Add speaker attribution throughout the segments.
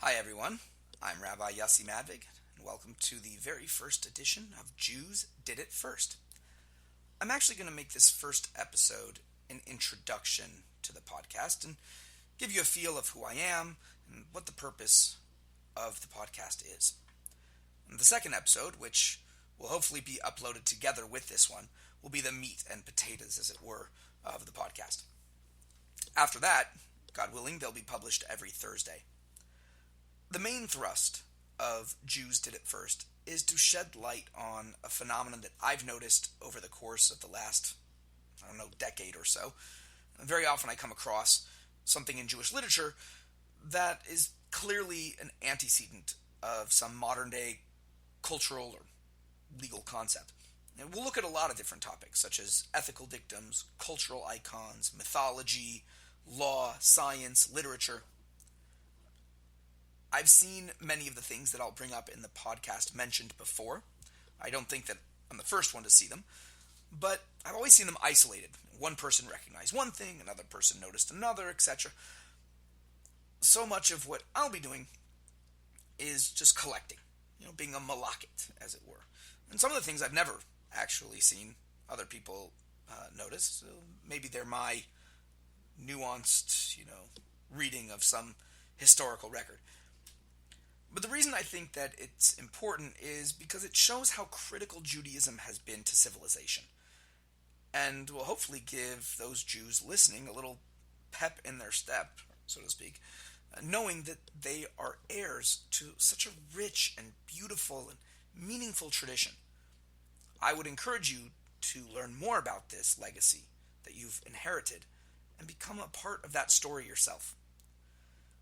Speaker 1: Hi everyone, I'm Rabbi Yossi Madvig, and welcome to the very first edition of Jews Did It First. I'm actually going to make this first episode an introduction to the podcast and give you a feel of who I am and what the purpose of the podcast is. And the second episode, which will hopefully be uploaded together with this one, will be the meat and potatoes, as it were, of the podcast. After that, God willing, they'll be published every Thursday. The main thrust of Jews Did It First is to shed light on a phenomenon that I've noticed over the course of the last, decade or so. Very often I come across something in Jewish literature that is clearly an antecedent of some modern day cultural or legal concept. And we'll look at a lot of different topics, such as ethical dictums, cultural icons, mythology, law, science, literature. I've seen many of the things that I'll bring up in the podcast mentioned before. I don't think that I'm the first one to see them, but I've always seen them isolated. One person recognized one thing, another person noticed another, etc. So much of what I'll be doing is just collecting, being a malakit, as it were. And some of the things I've never actually seen other people notice. So maybe they're my nuanced, reading of some historical record. But the reason I think that it's important is because it shows how critical Judaism has been to civilization, and will hopefully give those Jews listening a little pep in their step, so to speak, knowing that they are heirs to such a rich and beautiful and meaningful tradition. I would encourage you to learn more about this legacy that you've inherited and become a part of that story yourself.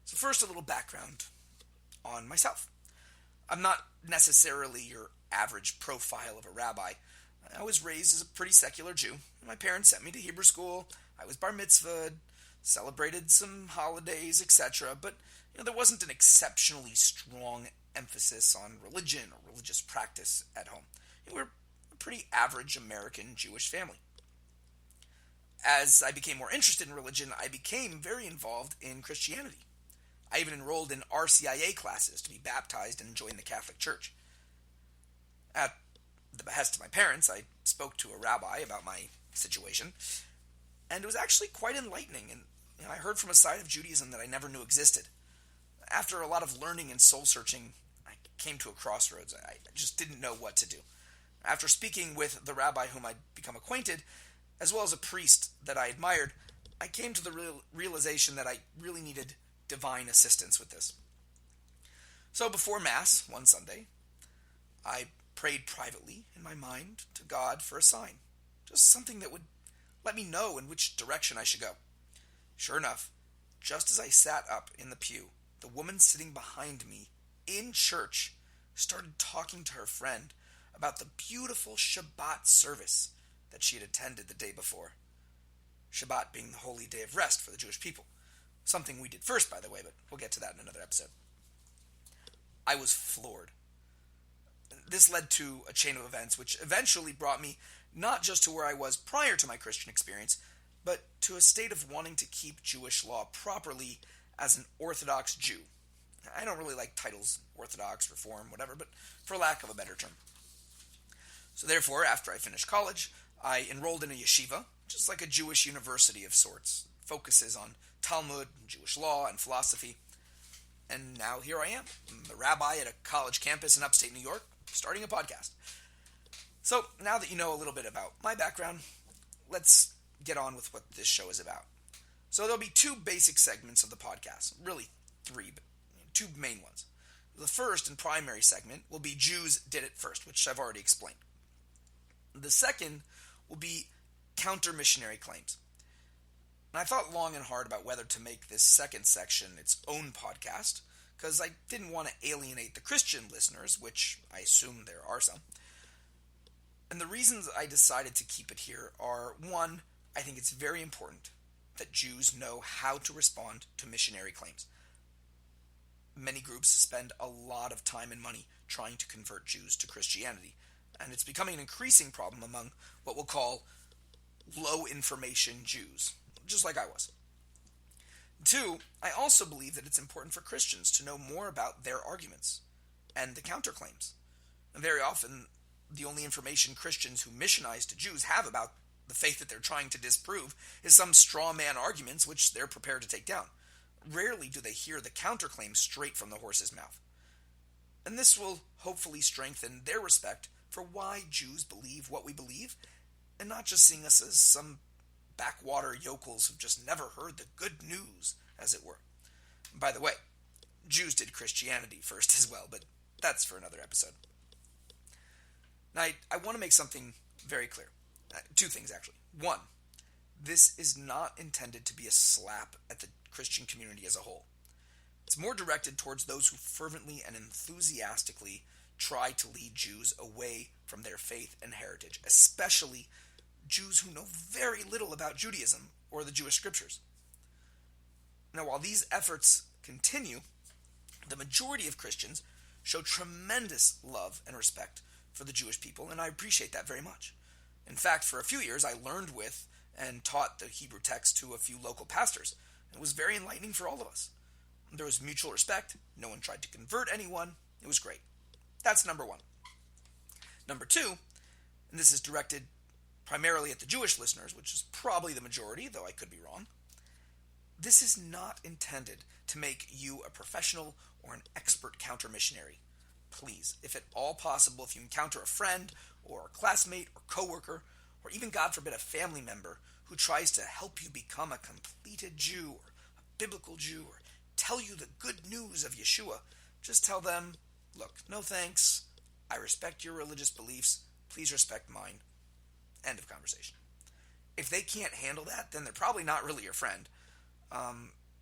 Speaker 1: So first, a little background on myself. I'm not necessarily your average profile of a rabbi. I was raised as a pretty secular Jew. My parents sent me to Hebrew school. I was bar mitzvahed, celebrated some holidays, etc. But there wasn't an exceptionally strong emphasis on religion or religious practice at home. We're a pretty average American Jewish family. As I became more interested in religion, I became very involved in Christianity. I even enrolled in RCIA classes to be baptized and join the Catholic Church. At the behest of my parents, I spoke to a rabbi about my situation, and it was actually quite enlightening, and I heard from a side of Judaism that I never knew existed. After a lot of learning and soul-searching, I came to a crossroads. I just didn't know what to do. After speaking with the rabbi whom I'd become acquainted, as well as a priest that I admired, I came to the realization that I really needed divine assistance with this. So before Mass, one Sunday, I prayed privately in my mind to God for a sign. Just something that would let me know in which direction I should go. Sure enough, just as I sat up in the pew, the woman sitting behind me in church started talking to her friend about the beautiful Shabbat service that she had attended the day before. Shabbat being the holy day of rest for the Jewish people. Something we did first, by the way, but we'll get to that in another episode. I was floored. This led to a chain of events which eventually brought me not just to where I was prior to my Christian experience, but to a state of wanting to keep Jewish law properly as an Orthodox Jew. I don't really like titles, Orthodox, Reform, whatever, but for lack of a better term. So therefore, after I finished college, I enrolled in a yeshiva, just like a Jewish university of sorts. Focuses on Talmud, Jewish law, and philosophy. And now here I am, I'm a rabbi at a college campus in upstate New York, starting a podcast. So now that you know a little bit about my background, let's get on with what this show is about. So there'll be two basic segments of the podcast, really three, but two main ones. The first and primary segment will be Jews Did It First, which I've already explained. The second will be counter-missionary claims. And I thought long and hard about whether to make this second section its own podcast, because I didn't want to alienate the Christian listeners, which I assume there are some. And the reasons I decided to keep it here are, one, I think it's very important that Jews know how to respond to missionary claims. Many groups spend a lot of time and money trying to convert Jews to Christianity, and it's becoming an increasing problem among what we'll call low-information Jews, just like I was. Two, I also believe that it's important for Christians to know more about their arguments and the counterclaims. And very often, the only information Christians who missionize to Jews have about the faith that they're trying to disprove is some straw man arguments which they're prepared to take down. Rarely do they hear the counterclaim straight from the horse's mouth. And this will hopefully strengthen their respect for why Jews believe what we believe, and not just seeing us as some backwater yokels who've just never heard the good news, as it were. By the way, Jews did Christianity first as well, but that's for another episode. Now, I want to make something very clear. Two things, actually. One, this is not intended to be a slap at the Christian community as a whole. It's more directed towards those who fervently and enthusiastically try to lead Jews away from their faith and heritage, especially Jews who know very little about Judaism or the Jewish scriptures. Now, while these efforts continue, the majority of Christians show tremendous love and respect for the Jewish people, and I appreciate that very much. In fact, for a few years, I learned with and taught the Hebrew text to a few local pastors. It was very enlightening for all of us. There was mutual respect. No one tried to convert anyone. It was great. That's number one. Number two, and this is directed primarily at the Jewish listeners, which is probably the majority, though I could be wrong. This is not intended to make you a professional or an expert counter-missionary. Please, if at all possible, if you encounter a friend or a classmate or coworker, or even, God forbid, a family member who tries to help you become a completed Jew or a biblical Jew or tell you the good news of Yeshua, just tell them, look, no thanks. I respect your religious beliefs. Please respect mine. End of conversation. If they can't handle that, then they're probably not really your friend.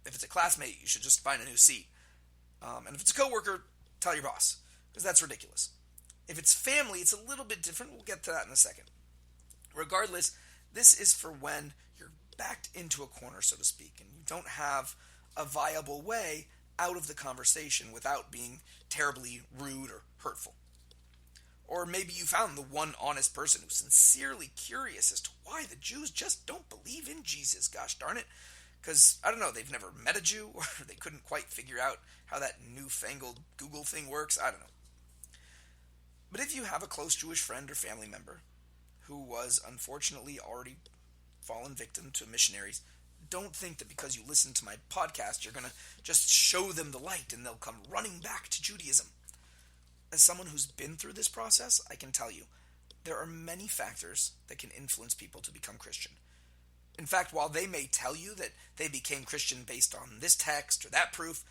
Speaker 1: If it's a classmate, you should just find a new seat. And if it's a coworker, tell your boss, because that's ridiculous. If it's family, it's a little bit different. We'll get to that in a second. Regardless, this is for when you're backed into a corner, so to speak, and you don't have a viable way out of the conversation without being terribly rude or hurtful. Or maybe you found the one honest person who's sincerely curious as to why the Jews just don't believe in Jesus, gosh darn it. Because, I don't know, they've never met a Jew, or they couldn't quite figure out how that newfangled Google thing works, I don't know. But if you have a close Jewish friend or family member who was unfortunately already fallen victim to missionaries, don't think that because you listen to my podcast, you're going to just show them the light and they'll come running back to Judaism. As someone who's been through this process, I can tell you, there are many factors that can influence people to become Christian. In fact, while they may tell you that they became Christian based on this text or that proof,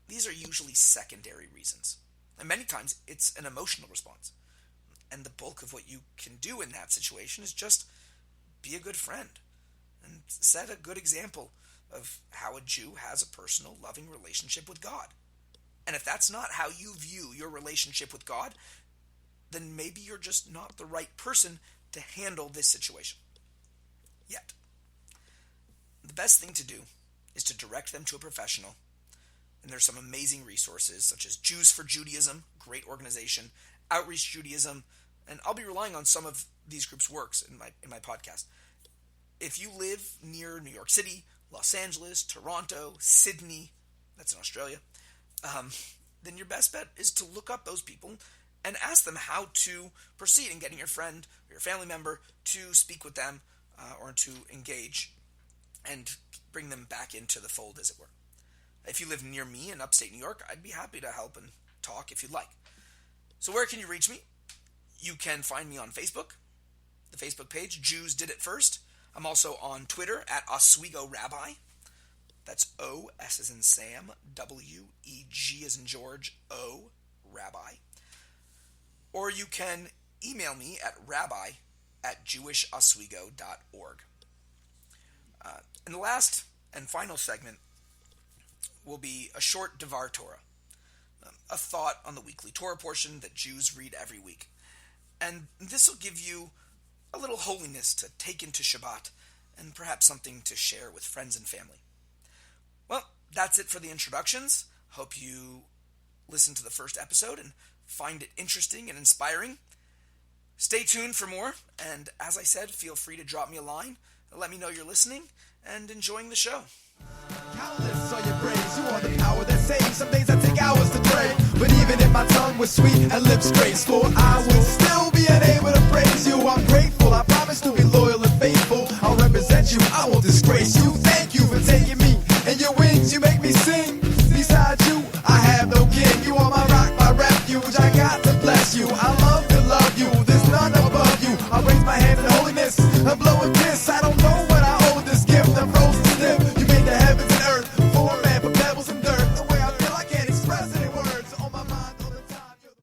Speaker 1: these are usually secondary reasons. And many times, it's an emotional response. And the bulk of what you can do in that situation is just be a good friend and set a good example of how a Jew has a personal, loving relationship with God. And if that's not how you view your relationship with God, then maybe you're just not the right person to handle this situation. Yet. The best thing to do is to direct them to a professional. And there's some amazing resources such as Jews for Judaism, great organization, Outreach Judaism, and I'll be relying on some of these groups' works in my podcast. If you live near New York City, Los Angeles, Toronto, Sydney, that's in Australia, then your best bet is to look up those people and ask them how to proceed in getting your friend or your family member to speak with them or to engage and bring them back into the fold, as it were. If you live near me in upstate New York, I'd be happy to help and talk if you'd like. So where can you reach me? You can find me on Facebook, the Facebook page, Jews Did It First. I'm also on Twitter at Oswego Rabbi. That's O, S as in Sam, W, E, G as in George, O, Rabbi. Or you can email me at rabbi@jewishoswego.org. And the last and final segment will be a short Devar Torah, a thought on the weekly Torah portion that Jews read every week. And this will give you a little holiness to take into Shabbat and perhaps something to share with friends and family. Well, that's it for the introductions. Hope you listen to the first episode and find it interesting and inspiring. Stay tuned for more, and as I said, feel free to drop me a line. Let me know you're listening and enjoying the show.
Speaker 2: Countless are your praise, you are the power that saves. Some days I take hours to pray, but even if my tongue was sweet and lips graceful, I would still